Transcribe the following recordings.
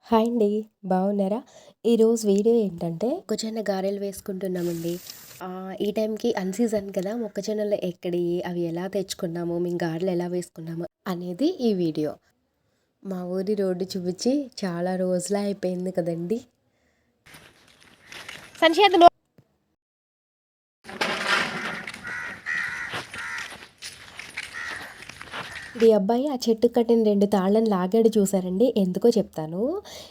Hi అండి. బాగున్నారా? ఈరోజు వీడియో ఏంటంటే మొక్కజొన్న గారెలు వేసుకుంటున్నామండి. ఈ టైంకి అన్‌సీజన్ కదా! మొక్కజొన్నలు ఎక్కడియి, అవి ఎలా తెచ్చుకున్నాము, మేము గారెలు ఎలా వేసుకున్నాము అనేది ఈ వీడియో. మా ఊరి రోడ్డు చూపించి చాలా రోజులే అయిపోయింది కదండీ! ఈ అబ్బాయి ఆ చెట్టుకి కట్టిన 2 తాళ్ళని లాగాడు చూసారండి. ఎందుకో చెప్తాను.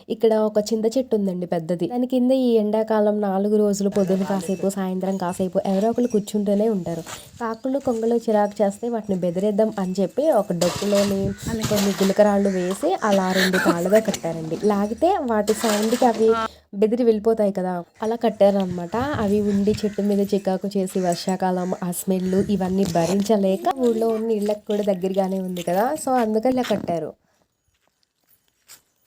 ఇక్కడ ఒక చింత చెట్టు ఉందండి పెద్దది. దాని కింద ఈ ఎండాకాలం 4 రోజులు పొద్దున కాసేపు, సాయంత్రం కాసేపు ఎవరో ఒకళ్ళు కూర్చుంటూనే ఉంటారు. కాకులు, కొంగలు చిరాకు చేస్తే వాటిని బెదిరిద్దాం అని చెప్పి ఒక డొక్కులోని కొన్ని గులకరాళ్ళు వేసి అలా 2 తాళ్ళుగా కట్టారండి. లాగితే వాటి సౌండ్‌కి అవి బెదిరి వెళ్ళిపోతాయి కదా! అలా కట్టారనమాట. అవి ఉండి చెట్టు మీద చికాకు చేసి వర్షాకాలం ఆ స్మెల్ ఇవన్నీ భరించలేక ఊళ్ళో ఉన్న ఇళ్ళకి కూడా దగ్గరగానే ఉంది కదా! సో, అందుకని ఇలా కట్టారు.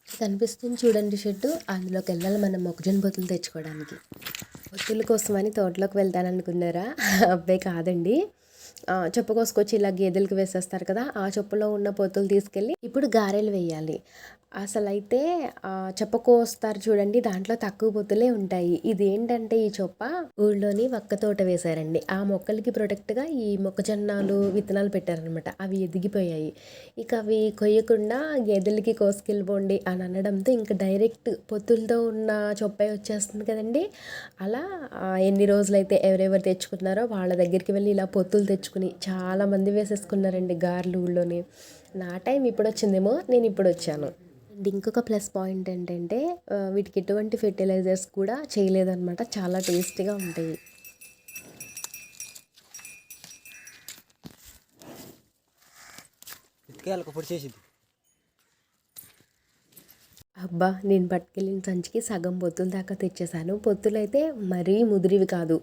కనిపిస్తుంది చూడండి షెడ్డు. అందులోకి వెళ్ళాలి మనం మొక్కజొన్న పొత్తులు తెచ్చుకోవడానికి. పొత్తుల కోసమని తోటలోకి వెళ్తాననుకున్నారా? అబ్బాయి కాదండి. చెప్ప కోసుకొచ్చి ఇలా గేదెలకి వేసేస్తారు కదా! ఆ చొప్పులో ఉన్న పొత్తులు తీసుకెళ్ళి ఇప్పుడు గారెలు వేయాలి. అసలైతే చెప్ప కోస్తారు చూడండి, దాంట్లో తక్కువ పొత్తులే ఉంటాయి. ఇదేంటంటే ఈ చొప్ప ఊళ్ళోని వక్క తోట వేశారండి. ఆ మొక్కలకి ప్రొటెక్ట్‌గా ఈ మొక్కజొన్నలు విత్తనాలు పెట్టారనమాట. అవి ఎదిగిపోయాయి. ఇక అవి కొయ్యకుండా గేదెలకి కోసుకెళ్ళిపోండి అని అనడంతో ఇంక డైరెక్ట్ పొత్తులతో ఉన్న చొప్పే వచ్చేస్తుంది కదండీ! అలా ఎన్ని రోజులైతే ఎవరెవరు తెచ్చుకున్నారో వాళ్ళ దగ్గరికి వెళ్ళి ఇలా పొత్తులు తెచ్చుకుని చాలామంది వేసేసుకున్నారండి గారెలు ఊళ్ళోని. నా టైం ఇప్పుడొచ్చిందేమో, నేను ఇప్పుడొచ్చాను. అండ్ ఇంకొక ప్లస్ పాయింట్ ఏంటంటే వీటికి ఎటువంటి ఫెర్టిలైజర్స్ కూడా చేయలేదన్నమాట. చాలా టేస్టీగా ఉంటాయి. అబ్బా! నేను పట్టుకెళ్ళిన సంచికి సగం పొత్తుల దాకా తెచ్చేసాను. పొత్తులైతే మరీ ముదిరివి కాదు,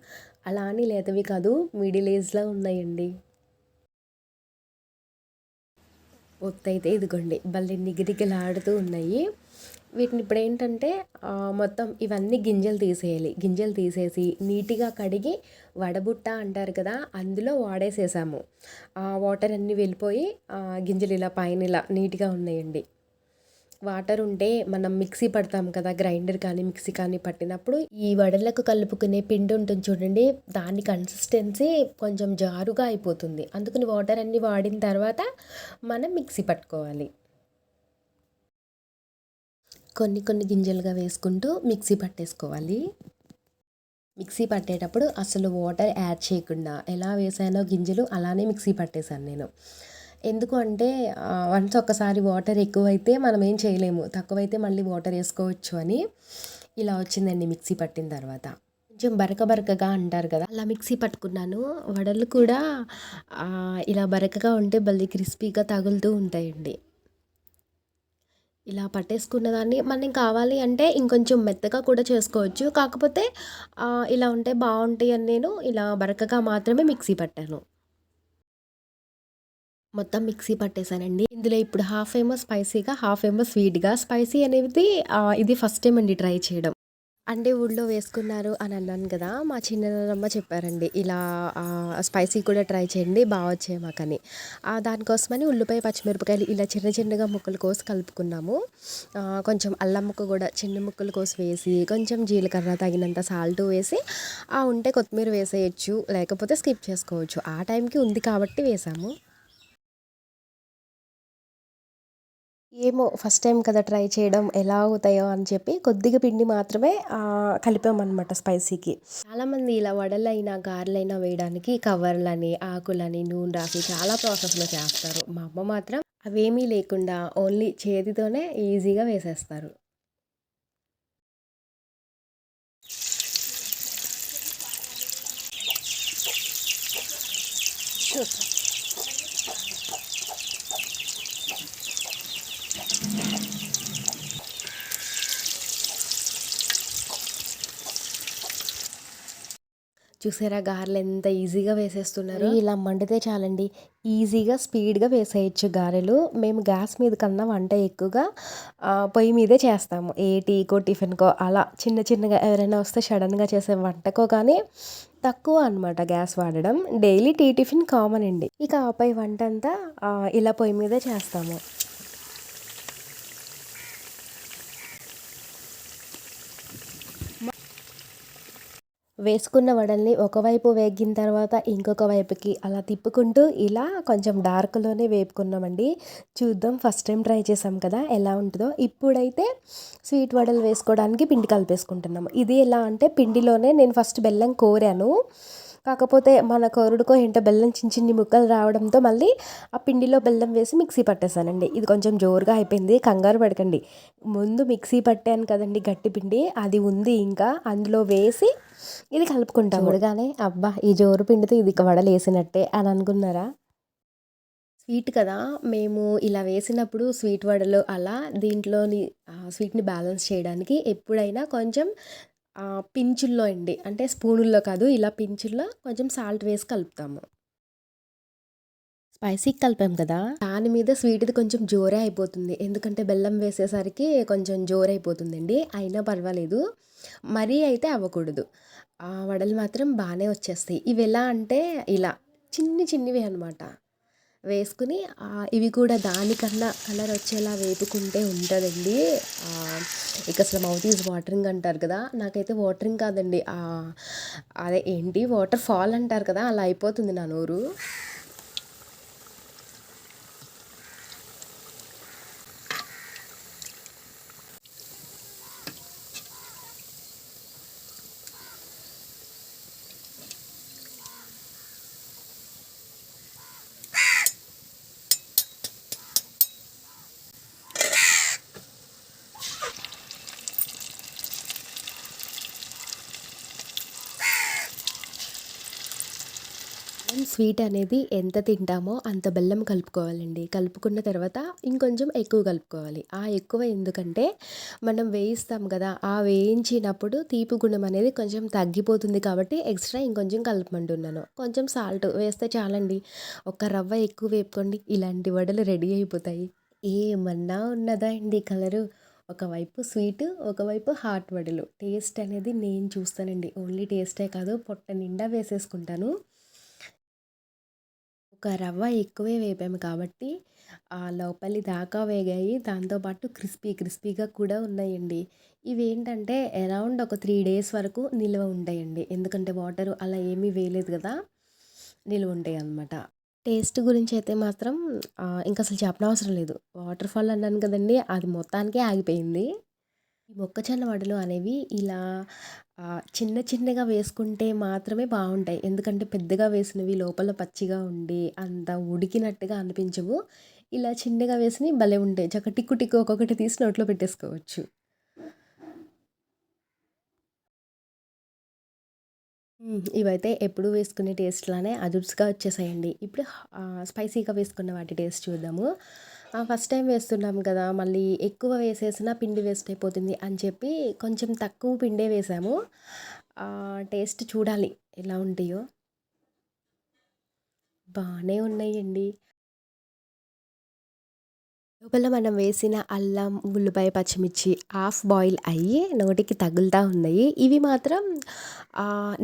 అలా అని లేతవి కాదు, మిడిల్ ఏజ్‌లో ఉన్నాయండి. పొత్తయితే ఇదిగోండి భలే నిగనిగలాడుతూ ఉన్నాయి. వీటిని ఇప్పుడేంటంటే మొత్తం ఇవన్నీ గింజలు తీసేయాలి. గింజలు తీసేసి నీట్‌గా కడిగి వడబుట్ట అంటారు కదా! అందులో వాడేసేసాము. ఆ వాటర్ అన్నీ వెళ్ళిపోయి గింజలు ఇలా పైన ఇలా నీట్‌గా ఉన్నాయండి. వాటర్ ఉంటే మనం మిక్సీ పడతాం కదా! గ్రైండర్ కానీ, మిక్సీ కానీ పట్టినప్పుడు ఈ వడలకు కలుపుకునే పిండి ఉంటుంది చూడండి, దాని కన్సిస్టెన్సీ కొంచెం జారుగా అయిపోతుంది. అందుకని వాటర్ అన్నీ వాడిన తర్వాత మనం మిక్సీ పట్టుకోవాలి. కొన్ని కొన్ని గింజలుగా వేసుకుంటూ మిక్సీ పట్టేసుకోవాలి. మిక్సీ పట్టేటప్పుడు అసలు వాటర్ యాడ్ చేయకుండా ఎలా వేసానో గింజలు అలానే మిక్సీ పట్టేశాను నేను. ఎందుకు అంటే వన్స్ ఒక్కసారి వాటర్ ఎక్కువైతే మనం ఏం చేయలేము. తక్కువైతే మళ్ళీ వాటర్ వేసుకోవచ్చు అని ఇలా వచ్చిందండి మిక్సీ పట్టిన తర్వాత. కొంచెం బరక బరకగా అంటారు కదా! అలా మిక్సీ పట్టుకున్నాను. వడలు కూడా ఇలా బరకగా ఉంటే భలే క్రిస్పీగా తగులుతూ ఉంటాయండి. ఇలా పట్టేసుకున్న దాన్ని మనం కావాలి అంటే ఇంకొంచెం మెత్తగా కూడా చేసుకోవచ్చు. కాకపోతే ఇలా ఉంటే బావుంటాయని నేను ఇలా బరకగా మాత్రమే మిక్సీ పట్టాను. మొత్తం మిక్సీ పట్టేసానండి. ఇందులో ఇప్పుడు హాఫ్ ఏమో స్పైసీగా, హాఫ్ ఏమో స్వీట్‌గా. స్పైసీ అనేది ఇది ఫస్ట్ టైమ్ అండి ట్రై చేయడం. అంటే ఊళ్ళో వేసుకున్నారు అని అన్నాను కదా! మా చిన్ననాన్నమ్మ చెప్పారండి. ఇలా స్పైసీ కూడా ట్రై చేయండి వచ్చాయి మాకని. దానికోసమని ఉల్లిపాయ, పచ్చిమిరపకాయలు ఇలా చిన్న చిన్నగా ముక్కలు కోసి కలుపుకున్నాము. కొంచెం అల్లం ముక్క కూడా చిన్న ముక్కలు కోసి వేసి, కొంచెం జీలకర్ర తగినంత సాల్టు వేసి, ఉంటే కొత్తిమీర వేసేయొచ్చు, లేకపోతే స్కిప్ చేసుకోవచ్చు. ఆ టైంకి ఉంది కాబట్టి వేసాము. ఏమో ఫస్ట్ టైం కదా ట్రై చేయడం ఎలా అవుతాయో అని చెప్పి కొద్దిగా పిండి మాత్రమే కలిపామన్నమాట స్పైసీకి. చాలామంది ఇలా వడలైనా, గారెలైనా వేయడానికి కవర్లని, ఆకులని, నూనె రాసి చాలా ప్రాసెస్‌లో చేస్తారు. మా అమ్మ మాత్రం అవేమీ లేకుండా ఓన్లీ చేతితోనే ఈజీగా వేసేస్తారు. చూసారా గారెలు ఎంత ఈజీగా వేసేస్తున్నారో. ఇలా మండితే చాలండి, ఈజీగా స్పీడ్‌గా వేసేయొచ్చు గారెలు. మేము గ్యాస్ మీద కన్నా వంట ఎక్కువగా పొయ్యి మీదే చేస్తాము. ఏ టీకో, టిఫిన్‌కో అలా చిన్న చిన్నగా ఎవరైనా వస్తే సడన్‌గా చేసే వంటకో కానీ తక్కువ అనమాట గ్యాస్ వాడడం. డైలీ టీ, టిఫిన్ కామన్ అండి. ఇక ఆపై వంటంతా ఇలా పొయ్యి మీదే చేస్తాము. వేసుకున్న వడల్ని ఒకవైపు వేగిన తర్వాత ఇంకొక వైపుకి అలా తిప్పుకుంటూ ఇలా కొంచెం డార్క్లోనే వేపుకున్నామండి. చూద్దాం, ఫస్ట్ టైం ట్రై చేసాం కదా ఎలా ఉంటుందో. ఇప్పుడైతే స్వీట్ వడలు వేసుకోవడానికి పిండి కలిపేసుకుంటున్నాము. ఇది ఎలా అంటే పిండిలోనే నేను ఫస్ట్ బెల్లం కోరాను. కాకపోతే మన కోరుడుకో ఏంటో బెల్లం చిన్న చిన్ని ముక్కలు రావడంతో మళ్ళీ ఆ పిండిలో బెల్లం వేసి మిక్సీ పట్టేసానండి. ఇది కొంచెం జోరుగా అయిపోయింది, కంగారు పడకండి. ముందు మిక్సీ పట్టాను కదండి గట్టి పిండి, అది ఉంది ఇంకా అందులో వేసి ఇది కలుపుకుంటాం. చూడగానే అబ్బా ఈ జోరు పిండితో ఇది వడలు వేసినట్టే అని అనుకున్నారా? స్వీట్ కదా, మేము ఇలా వేసినప్పుడు స్వీట్ వడలు అలా దీంట్లోని స్వీట్ని బ్యాలెన్స్ చేయడానికి ఎప్పుడైనా కొంచెం పించుల్లో అండి, అంటే స్పూనుల్లో కాదు, ఇలా పించుల్లో కొంచెం సాల్ట్ వేసి కలుపుతాము. స్పైసీకి కలిపాం కదా, దాని మీద స్వీట్ది కొంచెం జోరే అయిపోతుంది. ఎందుకంటే బెల్లం వేసేసరికి కొంచెం జోరైపోతుందండి. అయినా పర్వాలేదు, మరీ అయితే అవ్వకూడదు. వడలు మాత్రం బాగానే వచ్చేస్తాయి. ఇవి ఎలా అంటే ఇలా చిన్నవి అనమాట వేసుకుని ఇవి కూడా దానికన్నా కలర్ వచ్చేలా వేపుకుంటే ఉంటుందండి. ఇక అసలు మౌత్ ఈజ్ వాటరింగ్ అంటారు కదా, నాకైతే వాటరింగ్ కాదండి, అదే ఏంటి వాటర్ ఫాల్ అంటారు కదా, అలా అయిపోతుంది నా నోరు. స్వీట్ అనేది ఎంత తింటామో అంత బెల్లం కలుపుకోవాలండి. కలుపుకున్న తర్వాత ఇంకొంచెం ఎక్కువ కలుపుకోవాలి. ఎక్కువ ఎందుకంటే మనం వేయిస్తాం కదా, వేయించినప్పుడు తీపి గుణం అనేది కొంచెం తగ్గిపోతుంది కాబట్టి ఎక్స్ట్రా ఇంకొంచెం కలపమంటున్నాను. కొంచెం సాల్ట్ వేస్తే చాలండి. ఒక రవ్వ ఎక్కువ వేపుకోండి, ఇలాంటి వడలు రెడీ అయిపోతాయి. ఏమన్నా ఉన్నదా అండి కలరు. ఒకవైపు స్వీటు, ఒకవైపు హాట్ వడలు. టేస్ట్ అనేది నేను చూస్తానండి. ఓన్లీ టేస్టే కాదు, పొట్ట నిండా వేసేసుకుంటాను. ఒక రవ్వ ఎక్కువే వేపాము కాబట్టి లోపలి దాకా వేగాయి. దాంతో పాటు క్రిస్పీగా కూడా ఉన్నాయండి. ఇవేంటంటే అరౌండ్ ఒక 3 డేస్ వరకు నిల్వ ఉంటాయండి. ఎందుకంటే వాటర్ అలా ఏమీ వేయలేదు కదా, నిల్వ ఉంటాయన్నమాట. టేస్ట్ గురించి అయితే మాత్రం ఇంక అసలు చెప్పనవసరం లేదు. వాటర్ ఫాల్ అన్నాను కదండీ, అది మొత్తానికే ఆగిపోయింది. ఈ మొక్కజొన్న వడలు అనేవి ఇలా చిన్నగా వేసుకుంటే మాత్రమే బాగుంటాయి. ఎందుకంటే పెద్దగా వేసినవి లోపల పచ్చిగా ఉండి అంత ఉడికినట్టుగా అనిపించవు. ఇలా చిన్నగా వేసినవి భలే ఉంటాయి. చక్కగా టిక్కు ఒక్కొక్కటి తీసి నోట్లో పెట్టేసుకోవచ్చు. ఇవైతే ఎప్పుడు వేసుకునే టేస్ట్‌లానే అదుర్స్‌గా వచ్చేసాయండి. ఇప్పుడు స్పైసీగా వేసుకున్న వాటి టేస్ట్ చూద్దాము. ఫస్ట్ టైం వేస్తున్నాం కదా, మళ్ళీ ఎక్కువ వేసేసినా పిండి వేస్ట్ అయిపోతుంది అని చెప్పి కొంచెం తక్కువ పిండే వేసాము. టేస్ట్ చూడాలి ఎలా ఉంటాయో. బానే ఉన్నాయండి. లోపల మనం వేసిన అల్లం, ఉల్లిపాయ, పచ్చిమిర్చి హాఫ్ బాయిల్ అయ్యి నోటికి తగులుతా ఉన్నాయి. ఇవి మాత్రం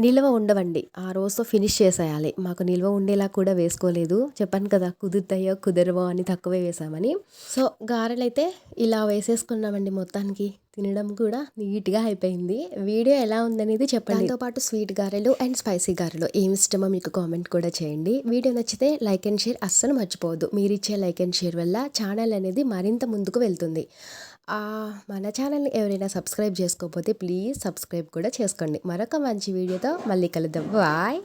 నిల్వ ఉండవండి. ఆ రోజుతో ఫినిష్ చేసేయాలి. మాకు నిల్వ ఉండేలా కూడా వేసుకోలేదు. చెప్పాను కదా, కుదురుతాయో కుదరవో అని తక్కువే వేసామని. సో గారెలైతే ఇలా వేసేసుకున్నామండి మొత్తానికి. తినడం కూడా నీట్‌గా అయిపోయింది. వీడియో ఎలా ఉందనేది చెప్పండి. దాంతో పాటు స్వీట్ గారెలు అండ్ స్పైసీ గారెలు ఏమి ఇష్టమో మీకు కామెంట్ కూడా చేయండి. వీడియో నచ్చితే లైక్ అండ్ షేర్ అస్సలు మర్చిపోవద్దు. మీరిచ్చే లైక్ అండ్ షేర్ వల్ల ఛానల్ అనేది మరింత ముందుకు వెళ్తుంది. మన ఛానల్‌ని ఎవరైనా సబ్స్క్రైబ్ చేసుకోకపోతే ప్లీజ్ సబ్స్క్రైబ్ కూడా చేసుకోండి. మరొక మంచి వీడియోతో మళ్ళీ కలుద్దాం. బాయ్.